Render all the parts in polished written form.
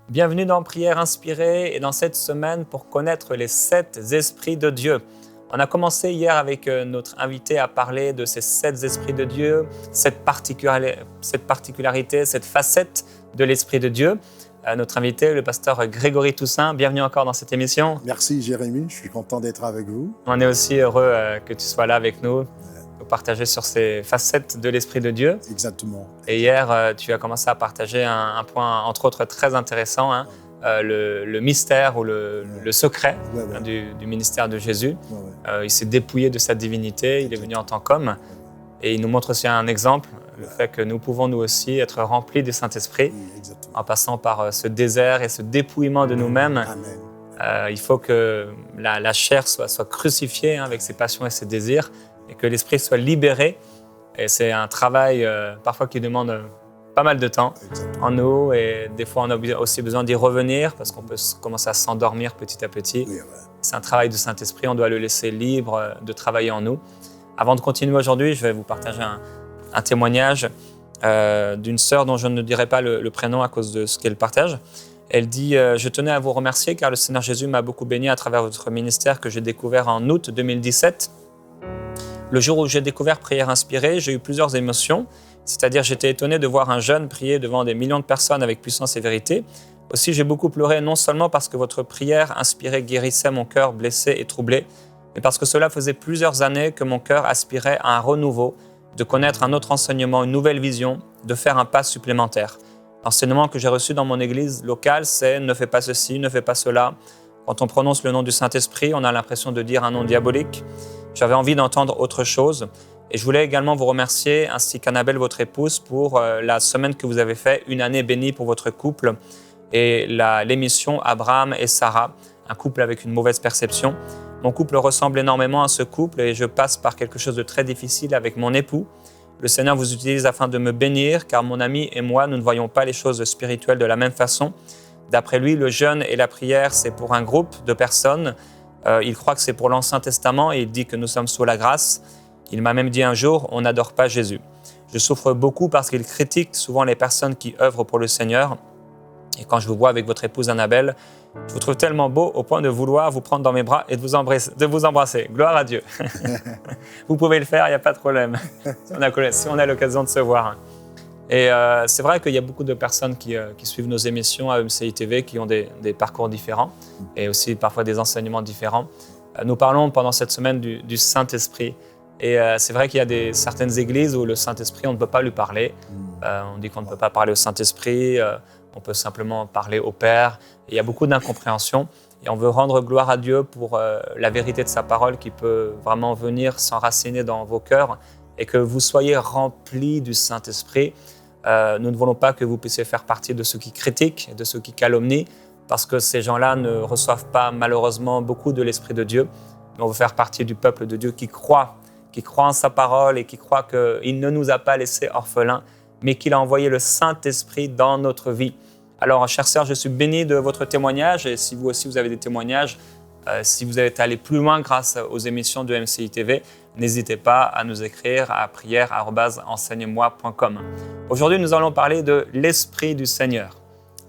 Bienvenue dans Prière inspirée et dans cette semaine pour connaître les 7 esprits de Dieu. On a commencé hier avec notre invité à parler de ces 7 esprits de Dieu, cette particularité, cette facette de l'esprit de Dieu. Notre invité, le pasteur Grégory Toussaint, bienvenue encore dans cette émission. Merci Jérémy, je suis content d'être avec vous. On est aussi heureux que tu sois là avec nous, pour partager sur ces facettes de l'esprit de Dieu. Exactement. Et hier, tu as commencé à partager un point, entre autres, très intéressant, le mystère ou le secret du ministère de Jésus. Il s'est dépouillé de sa divinité, il est venu en tant qu'homme. Et il nous montre aussi un exemple, le fait que nous pouvons nous aussi être remplis du Saint-Esprit en passant par ce désert et ce dépouillement de nous-mêmes. Il faut que la chair soit crucifiée avec ses passions et ses désirs et que l'esprit soit libéré. Et c'est un travail parfois qui demande pas mal de temps en nous. Et des fois, on a aussi besoin d'y revenir parce qu'on peut commencer à s'endormir petit à petit. C'est un travail du Saint-Esprit, on doit le laisser libre de travailler en nous. Avant de continuer aujourd'hui, je vais vous partager un témoignage d'une sœur dont je ne dirai pas le prénom à cause de ce qu'elle partage. Elle dit « Je tenais à vous remercier car le Seigneur Jésus m'a beaucoup béni à travers votre ministère que j'ai découvert en août 2017. Le jour où j'ai découvert Prière inspirée, j'ai eu plusieurs émotions. C'est-à-dire j'étais étonné de voir un jeune prier devant des millions de personnes avec puissance et vérité. Aussi, j'ai beaucoup pleuré non seulement parce que votre prière inspirée guérissait mon cœur blessé et troublé, mais parce que cela faisait plusieurs années que mon cœur aspirait à un renouveau, de connaître un autre enseignement, une nouvelle vision, de faire un pas supplémentaire. L'enseignement que j'ai reçu dans mon église locale, c'est « ne fais pas ceci, ne fais pas cela ». Quand on prononce le nom du Saint-Esprit, on a l'impression de dire un nom diabolique. J'avais envie d'entendre autre chose. Et je voulais également vous remercier, ainsi qu'Annabelle, votre épouse, pour la semaine que vous avez fait, une année bénie pour votre couple, et l'émission Abraham et Sarah, un couple avec une mauvaise perception. Mon couple ressemble énormément à ce couple et je passe par quelque chose de très difficile avec mon époux. Le Seigneur vous utilise afin de me bénir, car mon ami et moi, nous ne voyons pas les choses spirituelles de la même façon. D'après lui, le jeûne et la prière, c'est pour un groupe de personnes. Il croit que c'est pour l'Ancien Testament et il dit que nous sommes sous la grâce. Il m'a même dit un jour, on n'adore pas Jésus. Je souffre beaucoup parce qu'il critique souvent les personnes qui œuvrent pour le Seigneur. Et quand je vous vois avec votre épouse Annabelle, je vous trouve tellement beau au point de vouloir vous prendre dans mes bras et de vous embrasser. Gloire à Dieu. Vous pouvez le faire, il n'y a pas de problème. Si on a l'occasion de se voir. Et c'est vrai qu'il y a beaucoup de personnes qui suivent nos émissions à MCI TV qui ont des parcours différents et aussi parfois des enseignements différents. Nous parlons pendant cette semaine du Saint-Esprit. Et c'est vrai qu'il y a certaines églises où le Saint-Esprit, on ne peut pas lui parler. On dit qu'on ne peut pas parler au Saint-Esprit, on peut simplement parler au Père. Et il y a beaucoup d'incompréhension. Et on veut rendre gloire à Dieu pour la vérité de sa parole qui peut vraiment venir s'enraciner dans vos cœurs et que vous soyez remplis du Saint-Esprit. Nous ne voulons pas que vous puissiez faire partie de ceux qui critiquent, de ceux qui calomnient, parce que ces gens-là ne reçoivent pas malheureusement beaucoup de l'Esprit de Dieu. Mais on veut faire partie du peuple de Dieu qui croit en sa parole et qui croit qu'il ne nous a pas laissés orphelins, mais qu'il a envoyé le Saint-Esprit dans notre vie. Alors, chère sœur, je suis béni de votre témoignage et si vous aussi vous avez des témoignages, si vous êtes allé plus loin grâce aux émissions de MCI TV, n'hésitez pas à nous écrire à prière@enseigne-moi.com. Aujourd'hui, nous allons parler de l'Esprit du Seigneur.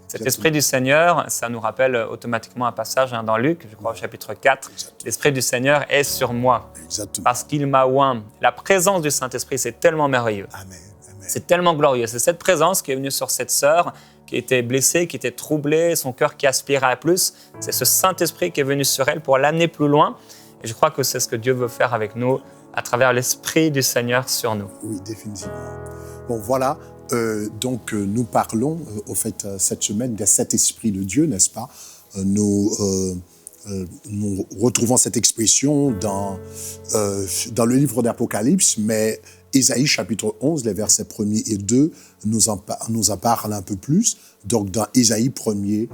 Cet Esprit du Seigneur, ça nous rappelle automatiquement un passage dans Luc, je crois au chapitre 4. L'Esprit du Seigneur est sur moi parce qu'il m'a oint. La présence du Saint-Esprit, c'est tellement merveilleux. Amen. C'est tellement glorieux. C'est cette présence qui est venue sur cette sœur qui était blessée, qui était troublée, son cœur qui aspirait à plus. C'est ce Saint-Esprit qui est venu sur elle pour l'amener plus loin. Et je crois que c'est ce que Dieu veut faire avec nous à travers l'Esprit du Seigneur sur nous. Oui, définitivement. Bon, voilà. Donc, nous parlons, au fait, cette semaine des 7 esprits de Dieu, n'est-ce pas? Nous retrouvons cette expression dans le livre d'Apocalypse, mais Ésaïe chapitre 11, les versets 1er et 2 nous en parlent un peu plus. Donc, dans Ésaïe 1er,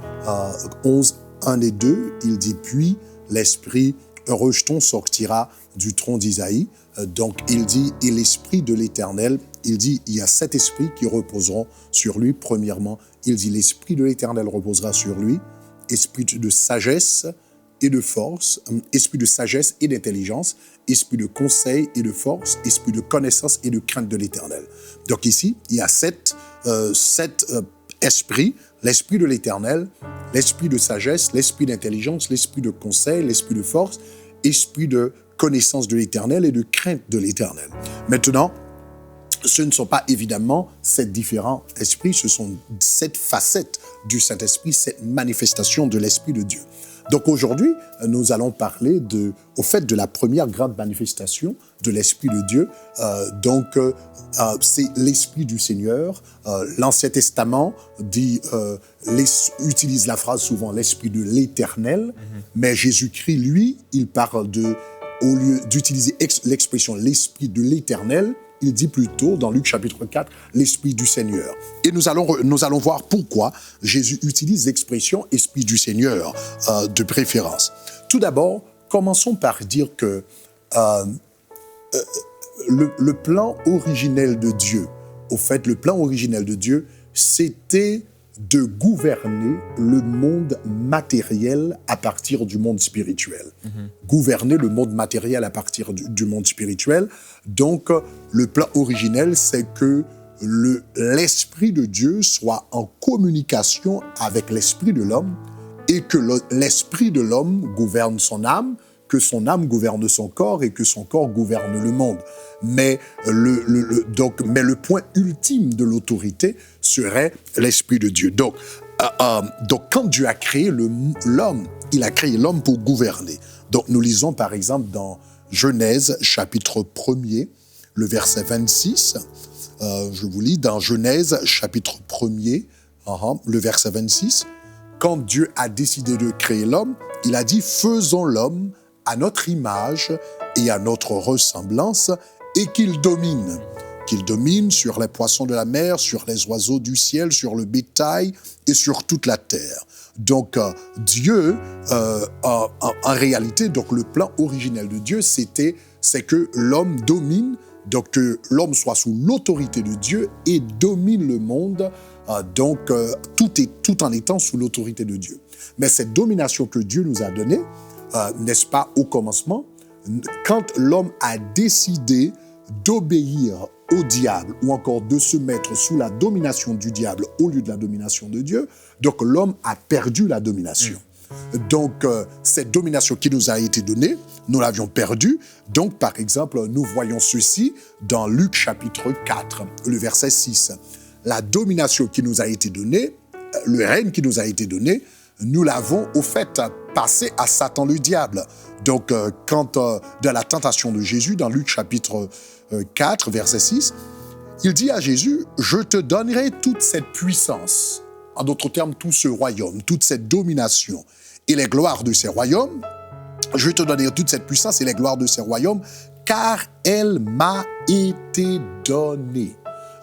11, 1 et 2, il dit « Puis l'Esprit, un rejeton sortira du tronc d'Isaïe. » Donc, il dit « Et l'Esprit de l'Éternel », il dit « Il y a 7 esprits qui reposeront sur lui. » Premièrement, il dit « L'Esprit de l'Éternel reposera sur lui. Esprit de sagesse et de force, esprit de sagesse et d'intelligence, esprit de conseil et de force, esprit de connaissance et de crainte de l'Éternel. » Donc ici, il y a sept esprit, l'esprit de l'Éternel, l'esprit de sagesse, l'esprit d'intelligence, l'esprit de conseil, l'esprit de force, esprit de connaissance de l'Éternel et de crainte de l'Éternel. Maintenant, ce ne sont pas évidemment ces différents esprits, ce sont cette facette du Saint-Esprit, cette manifestation de l'Esprit de Dieu. Donc aujourd'hui, nous allons parler au fait de la première grande manifestation de l'Esprit de Dieu. C'est l'Esprit du Seigneur. L'Ancien Testament utilise la phrase souvent l'Esprit de l'Éternel, mais Jésus-Christ, lui, il parle au lieu d'utiliser l'expression l'Esprit de l'Éternel, il dit plutôt, dans Luc chapitre 4, l'Esprit du Seigneur. Et nous allons voir pourquoi Jésus utilise l'expression Esprit du Seigneur de préférence. Tout d'abord, commençons par dire que le plan originel de Dieu, le plan originel de Dieu, c'était de gouverner le monde matériel à partir du monde spirituel. Gouverner le monde matériel à partir du monde spirituel. Donc, le plan originel, c'est que l'Esprit de Dieu soit en communication avec l'Esprit de l'homme et que l'Esprit de l'homme gouverne son âme, que son âme gouverne son corps et que son corps gouverne le monde. Mais le point ultime de l'autorité serait l'Esprit de Dieu. Donc, quand Dieu a créé l'homme, il a créé l'homme pour gouverner. Donc, nous lisons par exemple dans Genèse, chapitre 1er, le verset 26. Je vous lis dans Genèse, chapitre 1er, le verset 26. Quand Dieu a décidé de créer l'homme, il a dit « Faisons l'homme à notre image et à notre ressemblance, et qu'il domine sur les poissons de la mer, sur les oiseaux du ciel, sur le bétail et sur toute la terre. » Donc, Dieu, en réalité, donc le plan originel de Dieu, c'est que l'homme domine, donc que l'homme soit sous l'autorité de Dieu et domine le monde, tout en étant sous l'autorité de Dieu. Mais cette domination que Dieu nous a donnée, n'est-ce pas, au commencement, quand l'homme a décidé d'obéir au diable ou encore de se mettre sous la domination du diable au lieu de la domination de Dieu, donc l'homme a perdu la domination. Donc, cette domination qui nous a été donnée, nous l'avions perdue. Donc, par exemple, nous voyons ceci dans Luc chapitre 4, le verset 6. La domination qui nous a été donnée, le règne qui nous a été donné, nous l'avons au fait passé à Satan le diable. Donc, quand dans la tentation de Jésus, dans Luc chapitre 4, verset 6, il dit à Jésus, « Je te donnerai toute cette puissance », en d'autres termes, tout ce royaume, toute cette domination et les gloires de ces royaumes, je te donnerai toute cette puissance et les gloires de ces royaumes, car elle m'a été donnée.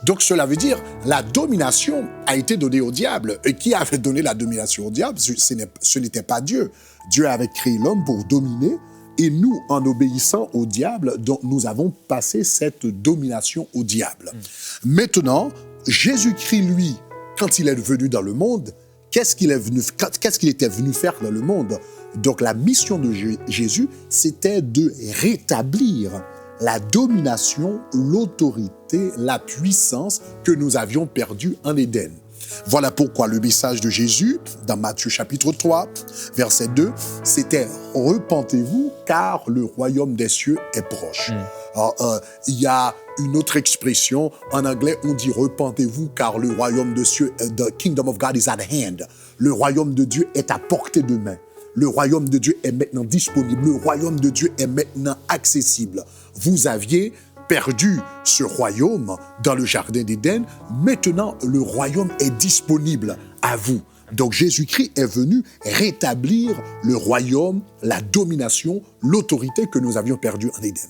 Donc, cela veut dire, la domination a été donnée au diable. Et qui avait donné la domination au diable? Ce n'était pas Dieu. Dieu avait créé l'homme pour dominer, et nous, en obéissant au diable, donc, nous avons passé cette domination au diable. Maintenant, Jésus-Christ, lui, quand il est venu dans le monde, qu'est-ce qu'il était venu faire dans le monde? Donc, la mission de Jésus, c'était de rétablir la domination, l'autorité, la puissance que nous avions perdue en Éden. Voilà pourquoi le message de Jésus, dans Matthieu chapitre 3, verset 2, c'était « Repentez-vous, car le royaume des cieux est proche ». Alors, il y a une autre expression, en anglais, on dit « Repentez-vous, car le royaume des cieux, the kingdom of God is at hand ». Le royaume de Dieu est à portée de main. Le royaume de Dieu est maintenant disponible. Le royaume de Dieu est maintenant accessible. Vous aviez perdu ce royaume dans le jardin d'Éden. Maintenant, le royaume est disponible à vous. Donc, Jésus-Christ est venu rétablir le royaume, la domination, l'autorité que nous avions perdue en Éden.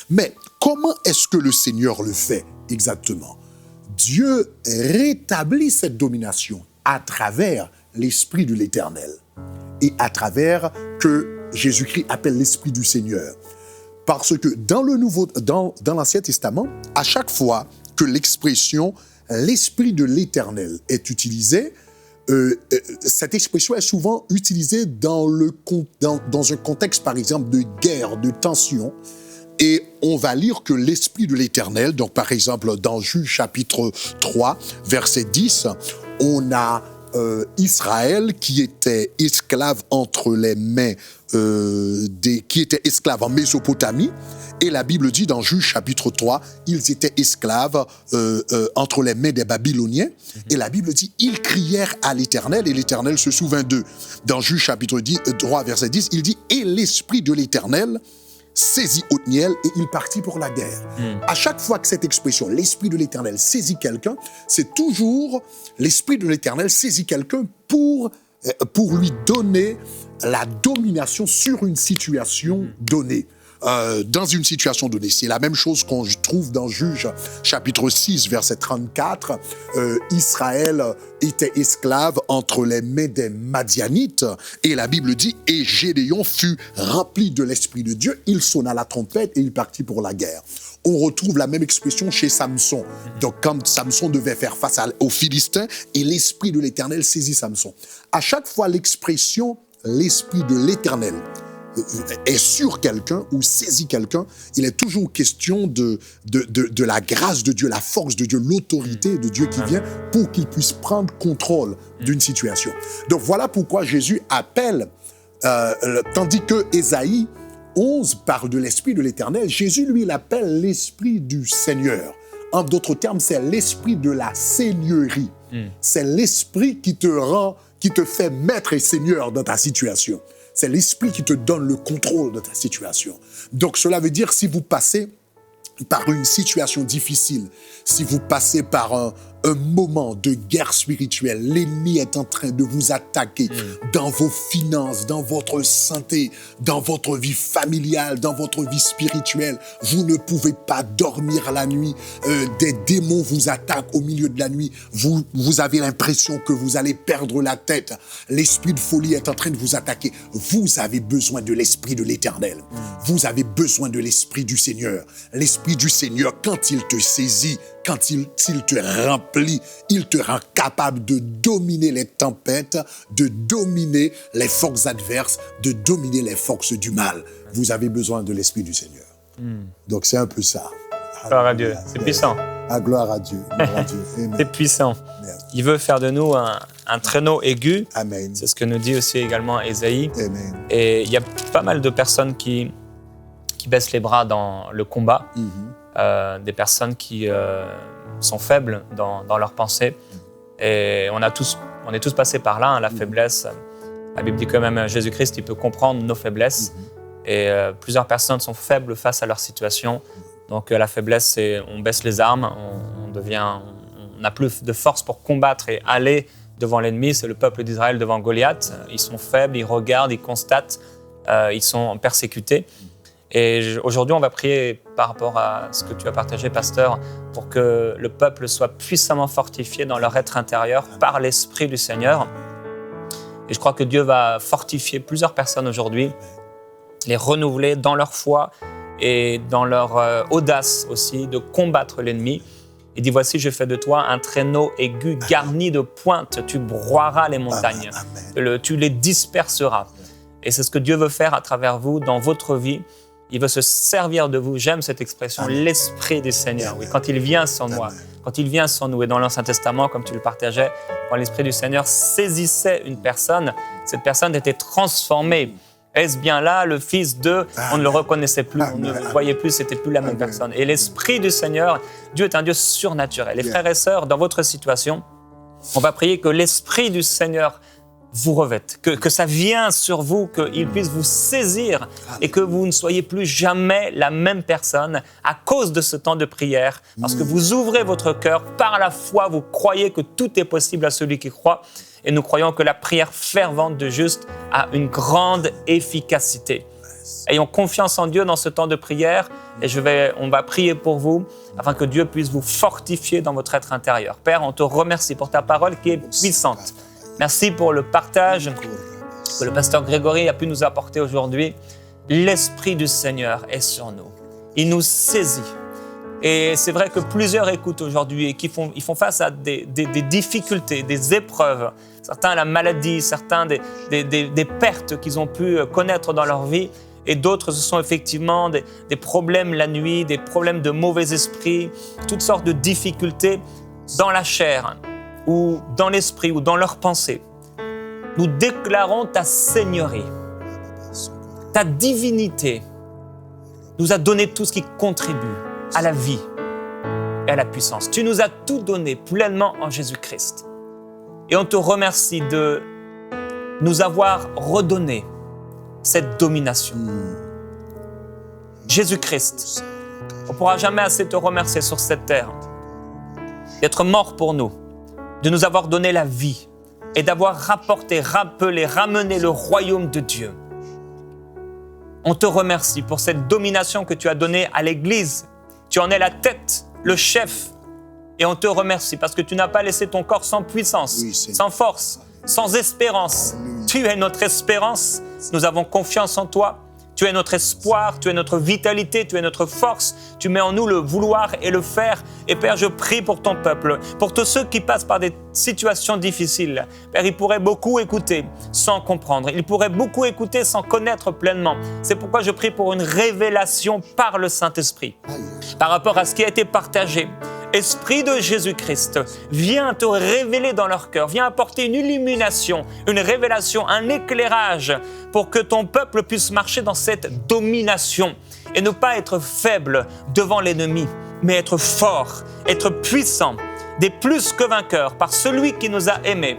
Mais comment est-ce que le Seigneur le fait exactement? Dieu rétablit cette domination à travers l'Esprit de l'Éternel et à travers que Jésus-Christ appelle l'Esprit du Seigneur. Parce que dans l'Ancien Testament, à chaque fois que l'expression « l'Esprit de l'Éternel » est utilisée, cette expression est souvent utilisée dans un contexte, par exemple, de guerre, de tension. Et on va lire que l'Esprit de l'Éternel, donc par exemple dans Juge chapitre 3, verset 10, on a Israël qui était esclave entre les mains qui étaient esclaves en Mésopotamie, et la Bible dit dans Juge chapitre 3, ils étaient esclaves entre les mains des Babyloniens, et la Bible dit, ils crièrent à l'Éternel, et l'Éternel se souvint d'eux. Dans Juge chapitre 3, verset 10, il dit, et l'Esprit de l'Éternel saisit Othniel et il partit pour la guerre. À chaque fois que cette expression, l'Esprit de l'Éternel saisit quelqu'un, c'est toujours l'Esprit de l'Éternel saisit quelqu'un pour lui donner la domination sur une situation donnée. Dans une situation donnée. C'est la même chose qu'on trouve dans Juge chapitre 6, verset 34. Israël était esclave entre les mains des Madianites, et la Bible dit, et Gédéon fut rempli de l'Esprit de Dieu, il sonna la trompette et il partit pour la guerre. On retrouve la même expression chez Samson. Donc, quand Samson devait faire face aux Philistins, et l'Esprit de l'Éternel saisit Samson. À chaque fois, l'expression « l'Esprit de l'Éternel » est sur quelqu'un ou saisit quelqu'un, il est toujours question de la grâce de Dieu, la force de Dieu, l'autorité de Dieu qui vient pour qu'il puisse prendre contrôle d'une situation. Donc voilà pourquoi Jésus appelle, tandis que Ésaïe 11 parle de l'Esprit de l'Éternel, Jésus lui l'appelle l'Esprit du Seigneur. En d'autres termes, c'est l'Esprit de la Seigneurie. C'est l'Esprit qui te fait maître et Seigneur dans ta situation. C'est l'Esprit qui te donne le contrôle de ta situation. Donc, cela veut dire, si vous passez par une situation difficile, si vous passez par un moment de guerre spirituelle, l'ennemi est en train de vous attaquer dans vos finances, dans votre santé, dans votre vie familiale, dans votre vie spirituelle. Vous ne pouvez pas dormir la nuit. Des démons vous attaquent au milieu de la nuit. Vous avez l'impression que vous allez perdre la tête. L'esprit de folie est en train de vous attaquer. Vous avez besoin de l'Esprit de l'Éternel. Vous avez besoin de l'Esprit du Seigneur. L'Esprit du Seigneur, quand il te saisit, quand il te remplit, il te rend capable de dominer les tempêtes, de dominer les forces adverses, de dominer les forces du mal. Vous avez besoin de l'Esprit du Seigneur. Donc c'est un peu ça. Gloire à Dieu, c'est puissant. Gloire à Dieu. Gloire à Dieu. C'est puissant. Il veut faire de nous un traîneau aigu. Amen. C'est ce que nous dit aussi également Ésaïe. Amen. Et il y a pas mal de personnes qui baissent les bras dans le combat. Des personnes qui sont faibles dans leurs pensées. Et on est tous passés par là, la faiblesse. La Bible dit que même Jésus-Christ, il peut comprendre nos faiblesses. Et plusieurs personnes sont faibles face à leur situation. Donc la faiblesse, c'est on baisse les armes, on n'a plus de force pour combattre et aller devant l'ennemi. C'est le peuple d'Israël devant Goliath. Ils sont faibles, ils regardent, ils constatent, ils sont persécutés. Et aujourd'hui, on va prier par rapport à ce que tu as partagé, pasteur, pour que le peuple soit puissamment fortifié dans leur être intérieur par l'Esprit du Seigneur. Et je crois que Dieu va fortifier plusieurs personnes aujourd'hui, les renouveler dans leur foi et dans leur audace aussi de combattre l'ennemi. Il dit, voici, je fais de toi un traîneau aigu garni de pointes. Tu broieras les montagnes, tu les disperseras. Et c'est ce que Dieu veut faire à travers vous dans votre vie. Il veut se servir de vous. J'aime cette expression, l'Esprit du Seigneur. Oui, quand il vient sur moi, quand il vient sur nous, et dans l'Ancien Testament, comme tu le partageais, quand l'Esprit du Seigneur saisissait une personne, cette personne était transformée. Est-ce bien là le fils de... On ne le reconnaissait plus, on ne le voyait plus, c'était plus la même personne. Et l'Esprit du Seigneur, Dieu est un Dieu surnaturel. Les frères et sœurs, dans votre situation, on va prier que l'Esprit du Seigneur vous revête, que ça vienne sur vous, qu'il puisse vous saisir et que vous ne soyez plus jamais la même personne à cause de ce temps de prière. Parce que vous ouvrez votre cœur, par la foi, vous croyez que tout est possible à celui qui croit. Et nous croyons que la prière fervente de juste a une grande efficacité. Ayons confiance en Dieu dans ce temps de prière et on va prier pour vous afin que Dieu puisse vous fortifier dans votre être intérieur. Père, on te remercie pour ta parole qui est puissante. Merci pour le partage que le pasteur Grégory a pu nous apporter aujourd'hui. L'Esprit du Seigneur est sur nous. Il nous saisit. Et c'est vrai que plusieurs écoutent aujourd'hui et ils font face à des difficultés, des épreuves. Certains la maladie, certains des pertes qu'ils ont pu connaître dans leur vie. Et d'autres, ce sont effectivement des problèmes la nuit, des problèmes de mauvais esprit, toutes sortes de difficultés dans la chair. ou dans l'esprit ou dans leurs pensées, nous déclarons ta seigneurie, ta divinité nous a donné tout ce qui contribue à la vie et à la puissance. Tu nous as tout donné pleinement en Jésus-Christ. Et on te remercie de nous avoir redonné cette domination. Jésus-Christ, on ne pourra jamais assez te remercier sur cette terre, d'être mort pour nous, de nous avoir donné la vie et d'avoir rapporté, rappelé, ramené le royaume de Dieu. On te remercie pour cette domination que tu as donnée à l'Église. Tu en es la tête, le chef. Et on te remercie parce que tu n'as pas laissé ton corps sans puissance, sans force, sans espérance. Tu es notre espérance. Nous avons confiance en toi. Tu es notre espoir, tu es notre vitalité, tu es notre force. Tu mets en nous le vouloir et le faire. Et Père, je prie pour ton peuple, pour tous ceux qui passent par des situations difficiles. Père, ils pourraient beaucoup écouter sans comprendre. Ils pourraient beaucoup écouter sans connaître pleinement. C'est pourquoi je prie pour une révélation par le Saint-Esprit par rapport à ce qui a été partagé. Esprit de Jésus-Christ, viens te révéler dans leur cœur, viens apporter une illumination, une révélation, un éclairage pour que ton peuple puisse marcher dans cette domination et ne pas être faible devant l'ennemi, mais être fort, être puissant, des plus que vainqueurs par celui qui nous a aimés.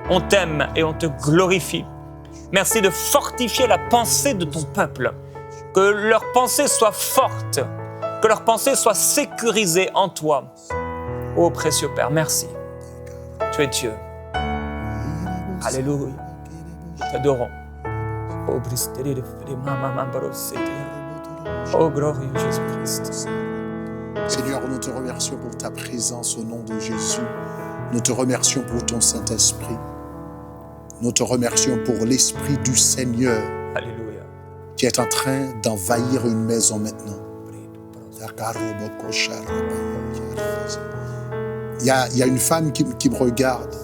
On t'aime et on te glorifie. Merci de fortifier la pensée de ton peuple, que leur pensée soit forte, que leur pensée soit sécurisée en toi. Ô précieux Père, merci. Tu es Dieu. Alléluia. Nous t'adorons. Ô glorieux Jésus-Christ. Seigneur, nous te remercions pour ta présence au nom de Jésus. Nous te remercions pour ton Saint-Esprit. Nous te remercions pour l'Esprit du Seigneur. Alléluia. Qui est en train d'envahir une maison maintenant. Il y a une femme qui me regarde,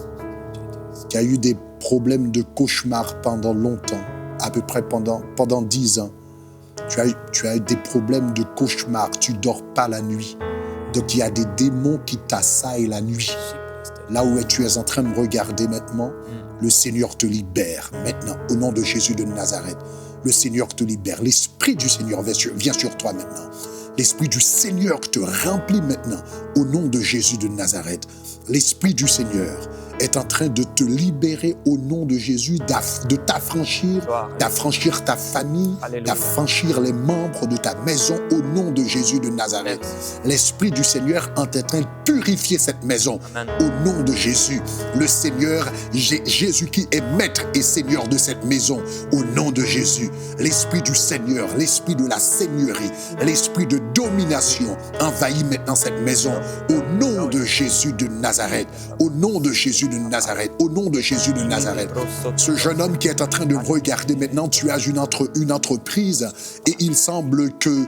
qui a eu des problèmes de cauchemar pendant longtemps, à peu près pendant 10 ans. Tu as eu des problèmes de cauchemar, tu ne dors pas la nuit. Donc il y a des démons qui t'assaillent la nuit. Là où tu es en train de me regarder maintenant, le Seigneur te libère maintenant, au nom de Jésus de Nazareth. Le Seigneur te libère. L'Esprit du Seigneur vient sur toi maintenant. L'Esprit du Seigneur te remplit maintenant au nom de Jésus de Nazareth. L'Esprit du Seigneur est en train de te libérer au nom de Jésus, de d'affranchir ta famille, d'affranchir les membres de ta maison au nom de Jésus de Nazareth. L'Esprit du Seigneur est en train de purifier cette maison au nom de Jésus. Le Seigneur, Jésus qui est maître et Seigneur de cette maison au nom de Jésus. L'Esprit du Seigneur, l'Esprit de la Seigneurie, l'Esprit de domination envahit maintenant cette maison au nom de Jésus de Nazareth. Au nom de Jésus de Nazareth, au nom de Jésus de Nazareth. Ce jeune homme qui est en train de me regarder maintenant, tu as une entreprise et il semble que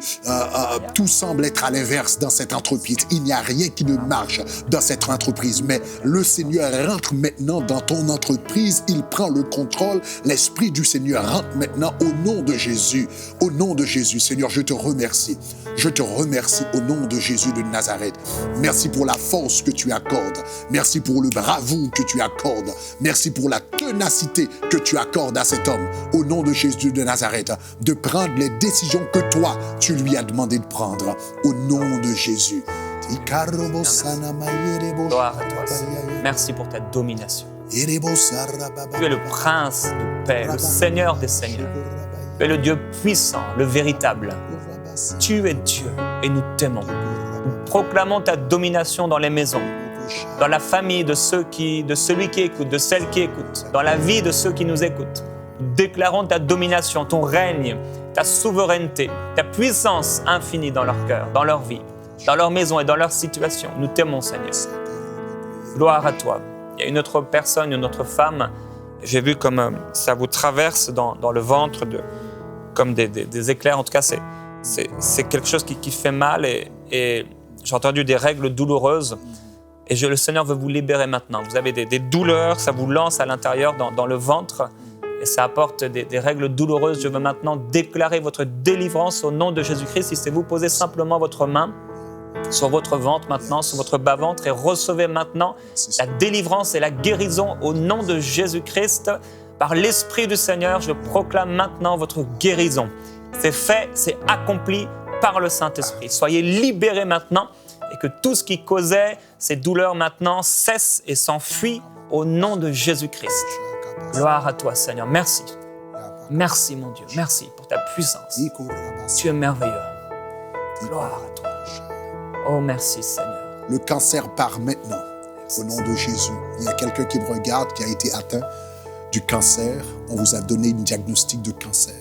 tout semble être à l'inverse dans cette entreprise. Il n'y a rien qui ne marche dans cette entreprise, mais le Seigneur rentre maintenant dans ton entreprise, il prend le contrôle, l'Esprit du Seigneur rentre maintenant au nom de Jésus. Au nom de Jésus, Seigneur, je te remercie. Je te remercie au nom de Jésus de Nazareth. Merci pour la force que tu accordes. Merci pour le bravoure que tu accordes. Merci pour la ténacité que tu accordes à cet homme. Au nom de Jésus de Nazareth, de prendre les décisions que toi, tu lui as demandé de prendre. Au nom de Jésus. Gloire à toi, Seigneur. Merci pour ta domination. Tu es le prince de paix, le Seigneur des seigneurs. Tu es le Dieu puissant, le véritable. Tu es Dieu et nous t'aimons. Nous proclamons ta domination dans les maisons, dans la famille de celui qui écoute, de celle qui écoute, dans la vie de ceux qui nous écoutent. Nous déclarons ta domination, ton règne, ta souveraineté, ta puissance infinie dans leur cœur, dans leur vie, dans leur maison et dans leur situation. Nous t'aimons, Seigneur. Gloire à toi. Il y a une autre personne, une autre femme. J'ai vu comme ça vous traverse dans le ventre, comme des éclairs. En tout cas, c'est quelque chose qui fait mal et j'ai entendu des règles douloureuses et le Seigneur veut vous libérer maintenant. Vous avez des douleurs, ça vous lance à l'intérieur dans le ventre et ça apporte des règles douloureuses. Je veux maintenant déclarer votre délivrance au nom de Jésus-Christ. Si c'est vous, posez simplement votre main sur votre ventre maintenant, sur votre bas-ventre, et recevez maintenant la délivrance et la guérison au nom de Jésus-Christ. Par l'Esprit du Seigneur, je proclame maintenant votre guérison. C'est fait, c'est accompli par le Saint-Esprit. Soyez libérés maintenant et que tout ce qui causait ces douleurs maintenant cesse et s'enfuit au nom de Jésus-Christ. Gloire à toi, Seigneur. Merci. Merci, mon Dieu. Merci pour ta puissance. Tu es merveilleux. Gloire à toi. Oh, merci, Seigneur. Le cancer part maintenant, au nom de Jésus. Il y a quelqu'un qui me regarde, qui a été atteint du cancer. On vous a donné une diagnostic de cancer.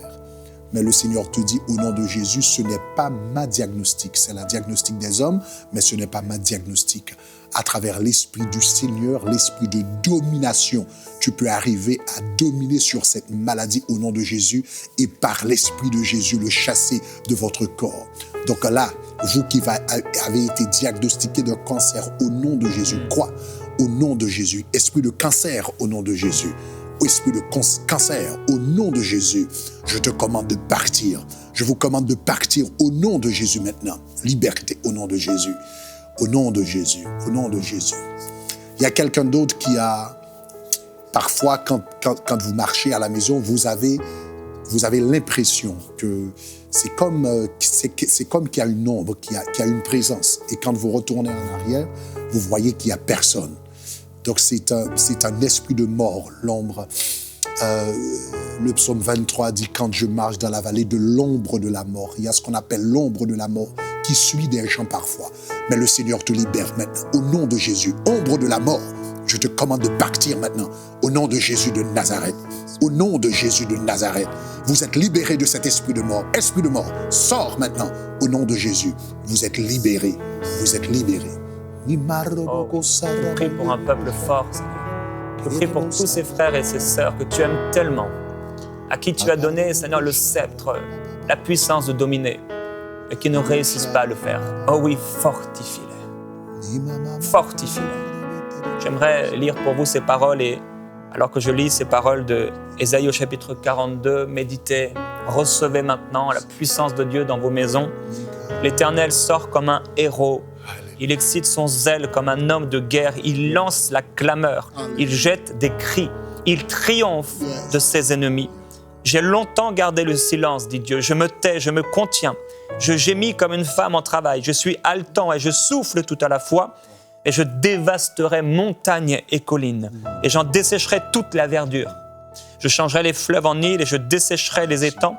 Mais le Seigneur te dit, au nom de Jésus, ce n'est pas ma diagnostic. C'est la diagnostic des hommes, mais ce n'est pas ma diagnostic. À travers l'Esprit du Seigneur, l'Esprit de domination, tu peux arriver à dominer sur cette maladie au nom de Jésus et par l'Esprit de Jésus, le chasser de votre corps. Donc là, vous qui avez été diagnostiqué d'un cancer au nom de Jésus, crois au nom de Jésus. Esprit de cancer au nom de Jésus. Esprit de cancer, au nom de Jésus, je te commande de partir. Je vous commande de partir au nom de Jésus maintenant. Liberté au nom de Jésus. Au nom de Jésus. Au nom de Jésus. Il y a quelqu'un d'autre qui a... Parfois, quand vous marchez à la maison, vous avez l'impression que c'est comme qu'il y a une ombre, qu'il y a une présence. Et quand vous retournez en arrière, vous voyez qu'il n'y a personne. Donc, c'est un esprit de mort, l'ombre. Le psaume 23 dit « Quand je marche dans la vallée de l'ombre de la mort », il y a ce qu'on appelle l'ombre de la mort qui suit des gens parfois. Mais le Seigneur te libère maintenant, au nom de Jésus. Ombre de la mort, je te commande de partir maintenant, au nom de Jésus de Nazareth. Au nom de Jésus de Nazareth, vous êtes libérés de cet esprit de mort. Esprit de mort, sors maintenant, au nom de Jésus. Vous êtes libérés, vous êtes libérés. Oh, je prie pour un peuple fort, Seigneur. Je prie pour tous ces frères et ces sœurs que tu aimes tellement, à qui tu as donné, Seigneur, le sceptre, la puissance de dominer, et qui ne réussissent pas à le faire. Oh oui, fortifie-les. Fortifie-les. J'aimerais lire pour vous ces paroles, et alors que je lis ces paroles de Ésaïe au chapitre 42, méditez, recevez maintenant la puissance de Dieu dans vos maisons. L'Éternel sort comme un héros. Il excite son zèle comme un homme de guerre. Il lance la clameur. Il jette des cris. Il triomphe de ses ennemis. J'ai longtemps gardé le silence, dit Dieu. Je me tais, je me contiens. Je gémis comme une femme en travail. Je suis haletant et je souffle tout à la fois. Et je dévasterai montagnes et collines. Et j'en dessécherai toute la verdure. Je changerai les fleuves en îles et je dessécherai les étangs.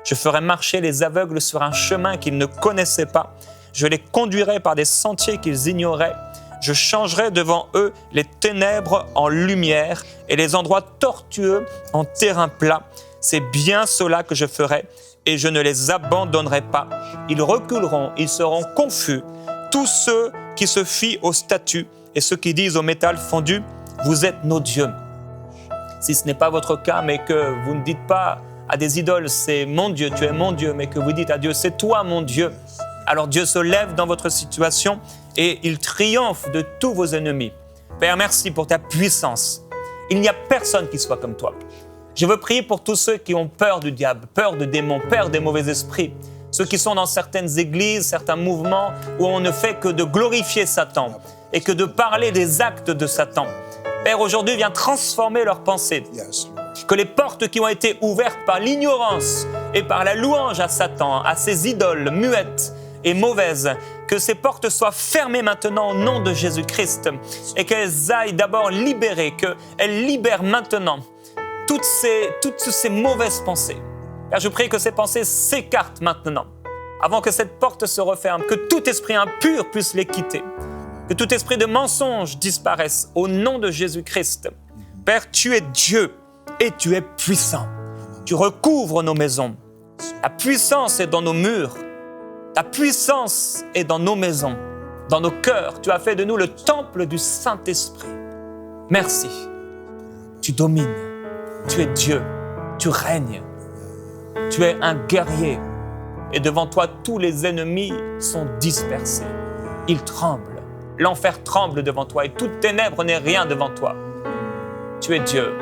Je ferai marcher les aveugles sur un chemin qu'ils ne connaissaient pas. Je les conduirai par des sentiers qu'ils ignoraient. Je changerai devant eux les ténèbres en lumière et les endroits tortueux en terrain plat. C'est bien cela que je ferai et je ne les abandonnerai pas. Ils reculeront, ils seront confus. Tous ceux qui se fient aux statues et ceux qui disent au métal fondu, vous êtes nos dieux. Si ce n'est pas votre cas, mais que vous ne dites pas à des idoles, c'est mon Dieu, tu es mon Dieu, mais que vous dites à Dieu, c'est toi mon Dieu. Alors Dieu se lève dans votre situation et il triomphe de tous vos ennemis. Père, merci pour ta puissance. Il n'y a personne qui soit comme toi. Je veux prier pour tous ceux qui ont peur du diable, peur de démons, peur des mauvais esprits. Ceux qui sont dans certaines églises, certains mouvements où on ne fait que de glorifier Satan et que de parler des actes de Satan. Père, aujourd'hui, viens transformer leurs pensées. Que les portes qui ont été ouvertes par l'ignorance et par la louange à Satan, à ses idoles muettes et mauvaises, que ces portes soient fermées maintenant au nom de Jésus-Christ et qu'elles aillent d'abord libérer, qu'elles libèrent maintenant toutes ces mauvaises pensées. Car je prie que ces pensées s'écartent maintenant, avant que cette porte se referme, que tout esprit impur puisse les quitter, que tout esprit de mensonge disparaisse au nom de Jésus-Christ. Père, tu es Dieu et tu es puissant. Tu recouvres nos maisons. Ta puissance est dans nos murs. Ta puissance est dans nos maisons, dans nos cœurs. Tu as fait de nous le temple du Saint-Esprit. Merci. Tu domines. Tu es Dieu. Tu règnes. Tu es un guerrier. Et devant toi, tous les ennemis sont dispersés. Ils tremblent. L'enfer tremble devant toi et toute ténèbre n'est rien devant toi. Tu es Dieu.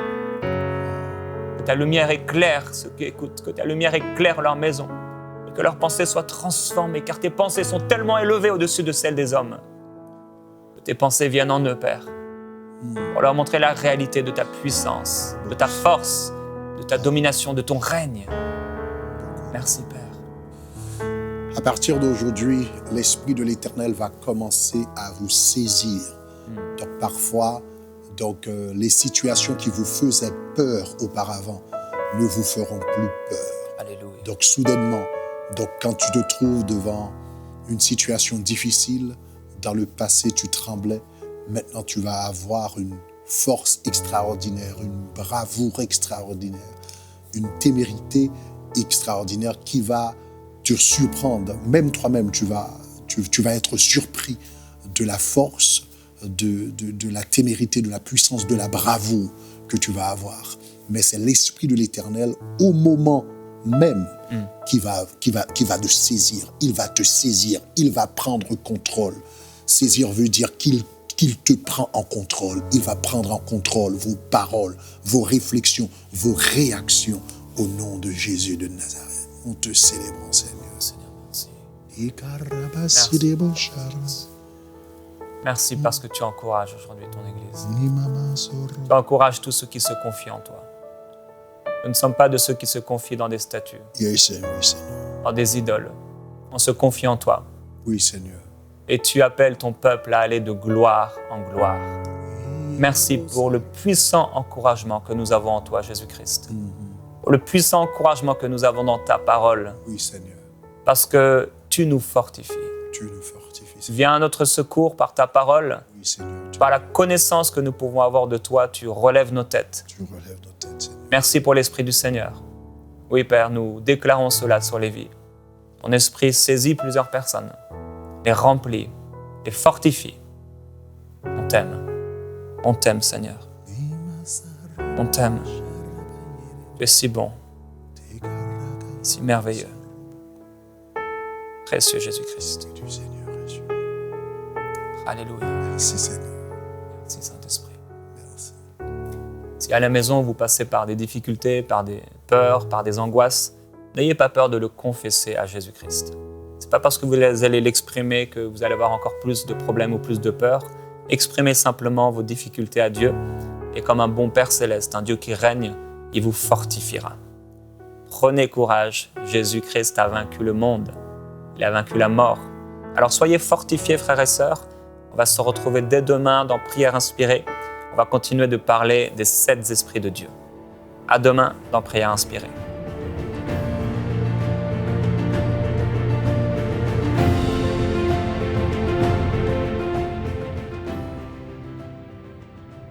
Que ta lumière éclaire ceux qui écoutent. Que ta lumière éclaire leur maison. Que que leurs pensées soient transformées, car tes pensées sont tellement élevées au-dessus de celles des hommes. Que tes pensées viennent en eux, Père, pour leur montrer la réalité de ta puissance, de ta force, de ta domination, de ton règne. Merci, Père. À partir d'aujourd'hui, l'Esprit de l'Éternel va commencer à vous saisir. Donc parfois, les situations qui vous faisaient peur auparavant ne vous feront plus peur. Alléluia. Donc soudainement, quand tu te trouves devant une situation difficile, dans le passé tu tremblais, maintenant tu vas avoir une force extraordinaire, une bravoure extraordinaire, une témérité extraordinaire qui va te surprendre. Même toi-même, tu vas être surpris de la force, de la témérité, de la puissance, de la bravoure que tu vas avoir. Mais c'est l'Esprit de l'Éternel au moment même qui va te saisir. Il va te saisir, il va prendre contrôle. Saisir veut dire qu'il te prend en contrôle. Il va prendre en contrôle vos paroles, vos réflexions, vos réactions au nom de Jésus de Nazareth. On te célèbre, Seigneur. Merci. Merci parce que tu encourages aujourd'hui ton Église. Tu encourages tous ceux qui se confient en toi. Nous ne sommes pas de ceux qui se confient dans des statues, Oui, Seigneur. dans des idoles. On se confie en toi. Oui, Seigneur. Et tu appelles ton peuple à aller de gloire en gloire. Merci pour le puissant encouragement que nous avons en toi, Jésus-Christ. Pour le puissant encouragement que nous avons dans ta parole. Oui, Seigneur. Parce que tu nous fortifies. Tu nous fortifies. Tu viens à notre secours par ta parole. Oui, Seigneur. Par la connaissance que nous pouvons avoir de toi, tu relèves nos têtes. Tu relèves nos têtes, Seigneur. Merci pour l'Esprit du Seigneur. Oui, Père, nous déclarons cela sur les vies. Ton Esprit saisit plusieurs personnes, les remplit, les fortifie. On t'aime. On t'aime, Seigneur. On t'aime. Tu es si bon, si merveilleux. Précieux Jésus-Christ. Du Seigneur Jésus. Alléluia. Merci, Seigneur. Merci, Saint-Esprit. Merci. Si à la maison, vous passez par des difficultés, par des peurs, par des angoisses, n'ayez pas peur de le confesser à Jésus-Christ. Ce n'est pas parce que vous allez l'exprimer que vous allez avoir encore plus de problèmes ou plus de peurs. Exprimez simplement vos difficultés à Dieu. Et comme un bon Père céleste, un Dieu qui règne, il vous fortifiera. Prenez courage. Jésus-Christ a vaincu le monde. Il a vaincu la mort. Alors soyez fortifiés, frères et sœurs. On va se retrouver dès demain dans Prière inspirée. On va continuer de parler des 7 esprits de Dieu. À demain dans Prière inspirée.